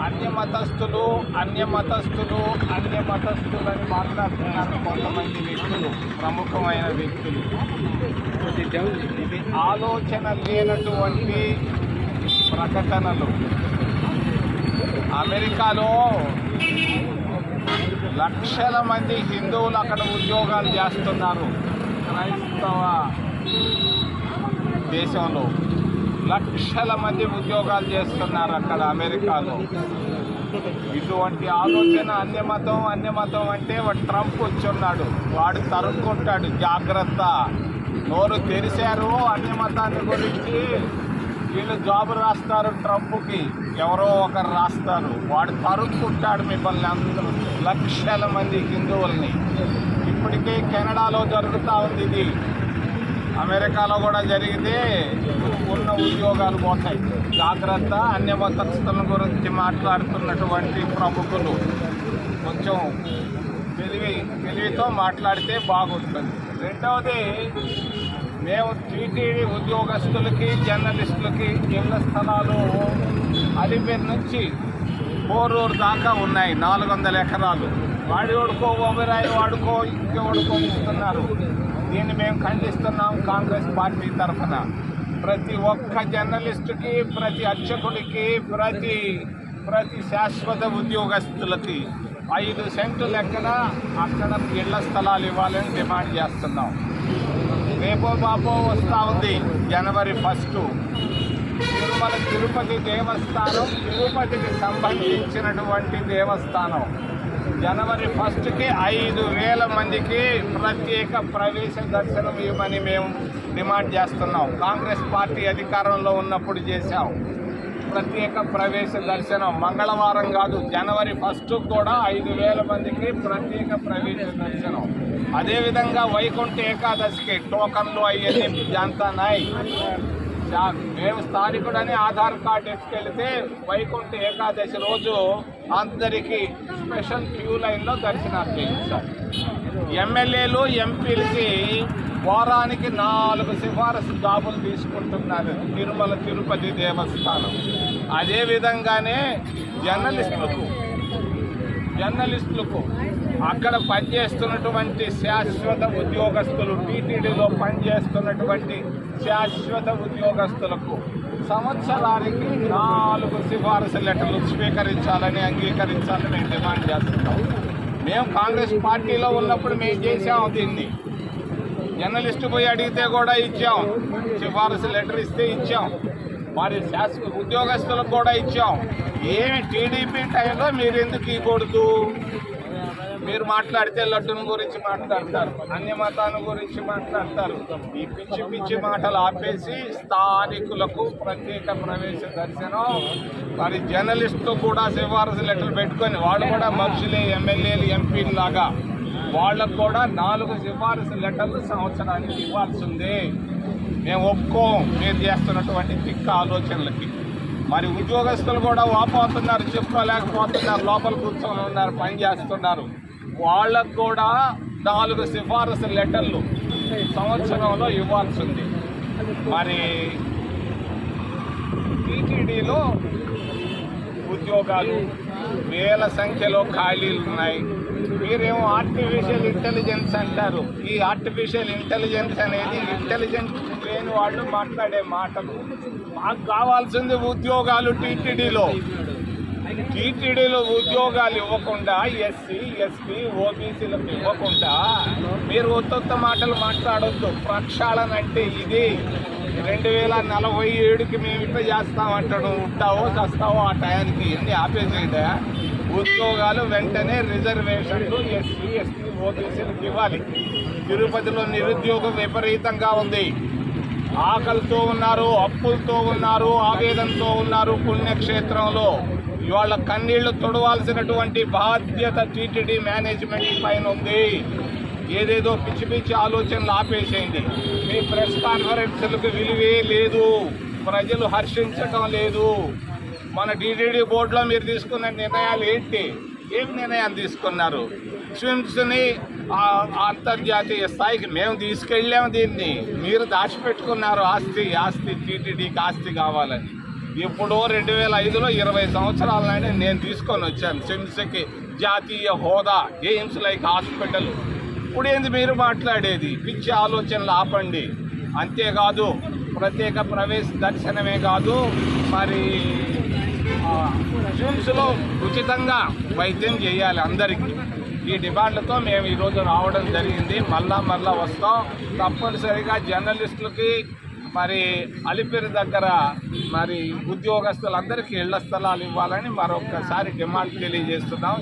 అన్యమతస్థులు అని మాట్లాడుతున్నారు కొంతమంది వ్యక్తులు, ప్రముఖమైన వ్యక్తులు. ఆలోచన లేనటువంటి ప్రకటనలు. అమెరికాలో లక్షల మంది హిందువులు అక్కడ ఉద్యోగాలు చేస్తున్నారు. క్రైస్తవ దేశంలో లక్షల మంది ఉద్యోగాలు చేస్తున్నారు అక్కడ అమెరికాలో. ఇటువంటి ఆలోచన అన్యమతం అంటే వాడు ట్రంప్ వచ్చున్నాడు, వాడు తరుక్కుంటాడు. జాగ్రత్త, నోరు తెరిశారు అన్యమతాన్ని గురించి. వీళ్ళు జాబు రాస్తారు ట్రంప్కి, ఎవరో ఒకరు రాస్తారు, వాడు తరుక్కుంటాడు మిమ్మల్ని అందరూ, లక్షల మంది హిందువుల్ని. ఇప్పటికే కెనడాలో జరుగుతూ ఉంది ఇది, అమెరికాలో కూడా జరిగితే ఉన్న ఉద్యోగాలు పోతాయి. జాగ్రత్త, అన్యమతస్థుల గురించి మాట్లాడుతున్నటువంటి ప్రముఖులు కొంచెం తెలివితో మాట్లాడితే బాగుంటుంది. రెండవది, మేము టీటీడీ ఉద్యోగస్తులకి, జర్నలిస్టులకి ఇళ్ల స్థలాలు అలిపేరు నుంచి పోరూరు దాకా ఉన్నాయి, 400 ఎకరాలు. వాడుకో ఓబరాయి వాడుకో ఇంకెవడుకో ఇస్తున్నారు. దీన్ని మేము ఖండిస్తున్నాం కాంగ్రెస్ పార్టీ తరఫున. ప్రతి ఒక్క జర్నలిస్టుకి, ప్రతి అర్చకుడికి, ప్రతి శాశ్వత ఉద్యోగస్తులకి 5 సెంట్లు లెక్కన అక్కడ ఇళ్ల స్థలాలు ఇవ్వాలని డిమాండ్ చేస్తున్నాం. రేపో బాపో వస్తూ ఉంది జనవరి 1. తిరుపతి దేవస్థానం, తిరుపతికి సంబంధించినటువంటి దేవస్థానం జనవరి 1కి 5,000 మందికి ప్రత్యేక ప్రవేశ దర్శనం ఇవ్వమని మేము డిమాండ్ చేస్తున్నాం. కాంగ్రెస్ పార్టీ అధికారంలో ఉన్నప్పుడు చేశాం ప్రత్యేక ప్రవేశ దర్శనం. మంగళవారం కాదు, జనవరి 1 కూడా 5,000 మందికి ప్రత్యేక ప్రవేశ దర్శనం. అదేవిధంగా వైకుంఠ ఏకాదశికి టోకన్లు అయ్యేది జాంతానాయ్. మేము స్థానికుడని ఆధార్ కార్డు ఎత్తుకెళ్తే వైకుంఠ ఏకాదశి రోజు అందరికీ స్పెషల్ క్యూ లైన్లో దర్శనాలు చేయిస్తాం. ఎమ్మెల్యేలు, ఎంపీలకి వారానికి 4 సిఫారసు జాబులు తీసుకుంటున్నారు తిరుమల తిరుపతి దేవస్థానం. అదేవిధంగానే జర్నలిస్టులకు అక్కడ పనిచేస్తున్నటువంటి శాశ్వత ఉద్యోగస్తులు, టీటీడీలో పనిచేస్తున్నటువంటి శాశ్వత ఉద్యోగస్తులకు సంవత్సరానికి 4 సిఫారసు లెటర్లు స్వీకరించాలని, అంగీకరించాలని మేము డిమాండ్ చేస్తున్నాం. మేము కాంగ్రెస్ పార్టీలో ఉన్నప్పుడు మేము చేసాం దీన్ని. జర్నలిస్టు పోయి అడిగితే కూడా ఇచ్చాం, సిఫారసు లెటర్ ఇస్తే ఇచ్చాం. మరి శాశ్వత ఉద్యోగస్తులకు కూడా ఇచ్చాం. ఏమి టీడీపీ టైంలో మీరు ఎందుకు ఇవ్వకూడదు? మీరు మాట్లాడితే లడ్డుని గురించి మాట్లాడతారు, అన్యమతాన్ని గురించి మాట్లాడతారు. ఈ పిచ్చి మాటలు ఆపేసి స్థానికులకు ప్రత్యేక ప్రవేశ దర్శనం, మరి జర్నలిస్టులు కూడా సిఫారసు లెటర్లు పెట్టుకొని, వాళ్ళు కూడా మనుషులే, ఎమ్మెల్యేలు, ఎంపీలు లాగా వాళ్ళకు కూడా 4 సిఫారసు లెటర్లు సంవత్సరానికి ఇవ్వాల్సిందే. మేము ఒప్పుకోం మీరు చేస్తున్నటువంటి తిక్క ఆలోచనలకి. మరి ఉద్యోగస్తులు కూడా వాపోతున్నారు, చెప్పుకోలేకపోతున్నారు, లోపల కూర్చొని ఉన్నారు, పని చేస్తున్నారు. వాళ్ళకు కూడా 4 సిఫారసు లెటర్లు సంవత్సరంలో ఇవ్వాల్సింది. మరి టీటీడీలో ఉద్యోగాలు వేల సంఖ్యలో ఖాళీలు ఉన్నాయి. మీరేమో ఆర్టిఫిషియల్ ఇంటెలిజెన్స్ అంటారు. ఈ ఆర్టిఫిషియల్ ఇంటెలిజెన్స్ అనేది ఇంటెలిజెన్స్ లేని వాళ్ళు మాట్లాడే మాటలు. మాకు కావాల్సింది ఉద్యోగాలు. టీటీడీలో ఉద్యోగాలు ఇవ్వకుండా, ఎస్సీ, ఎస్టీ, ఓబీసీలకు ఇవ్వకుండా మీరు ఉత్త మాటలు మాట్లాడొద్దు. ప్రక్షాళన అంటే ఇది. 2047కి మేము ఇట్లా చేస్తామంటాడు. ఉంటావో చస్తావో ఆ టయానికి ఎన్ని ఆపేసేదా? ఉద్యోగాలు వెంటనే రిజర్వేషన్లు ఎస్సీ, ఎస్టీ, ఓబీసీలకు ఇవ్వాలి. తిరుపతిలో నిరుద్యోగం విపరీతంగా ఉంది. ఆకలితో ఉన్నారు, అప్పులతో ఉన్నారు, ఆవేదనతో ఉన్నారు. పుణ్యక్షేత్రంలో ఇవాళ కన్నీళ్లు తొడవాల్సినటువంటి బాధ్యత టీటీడీ మేనేజ్మెంట్ పైన ఉంది. ఏదేదో పిచ్చి ఆలోచనలు ఆపేసేయండి. మీ ప్రెస్ కాన్ఫరెన్స్లకు విలువే లేదు, ప్రజలు హర్షించటం లేదు. మన టీటీడీ బోర్డులో మీరు తీసుకున్న నిర్ణయాలు ఏంటి? ఏం నిర్ణయాలు తీసుకున్నారు? స్విమ్స్ని అంతర్జాతీయ స్థాయికి మేము తీసుకెళ్ళాము. దీన్ని మీరు దాచిపెట్టుకున్నారు. ఆస్తి టీటీడీకి ఆస్తి కావాలని. ఇప్పుడు 2005లో 20 సంవత్సరాల నాడే నేను తీసుకొని వచ్చాను సిమ్స్కి జాతీయ హోదా, ఎయిమ్స్ లైక్ హాస్పిటల్. ఇప్పుడు ఏంది మీరు మాట్లాడేది? పిచ్చి ఆలోచనలు ఆపండి. అంతేకాదు ప్రత్యేక ప్రవేశ దర్శనమే కాదు, మరి సిమ్స్లో ఉచితంగా వైద్యం చేయాలి అందరికీ. ఈ డిమాండ్లతో మేము ఈరోజు రావడం జరిగింది. మళ్ళా వస్తాం. తప్పనిసరిగా జర్నలిస్టులకి మరి అలిపిరి దగ్గర మరి ఉద్యోగస్తులందరికీ ఇళ్ల స్థలాలు ఇవ్వాలని మరొకసారి డిమాండ్ తెలియజేస్తున్నాం.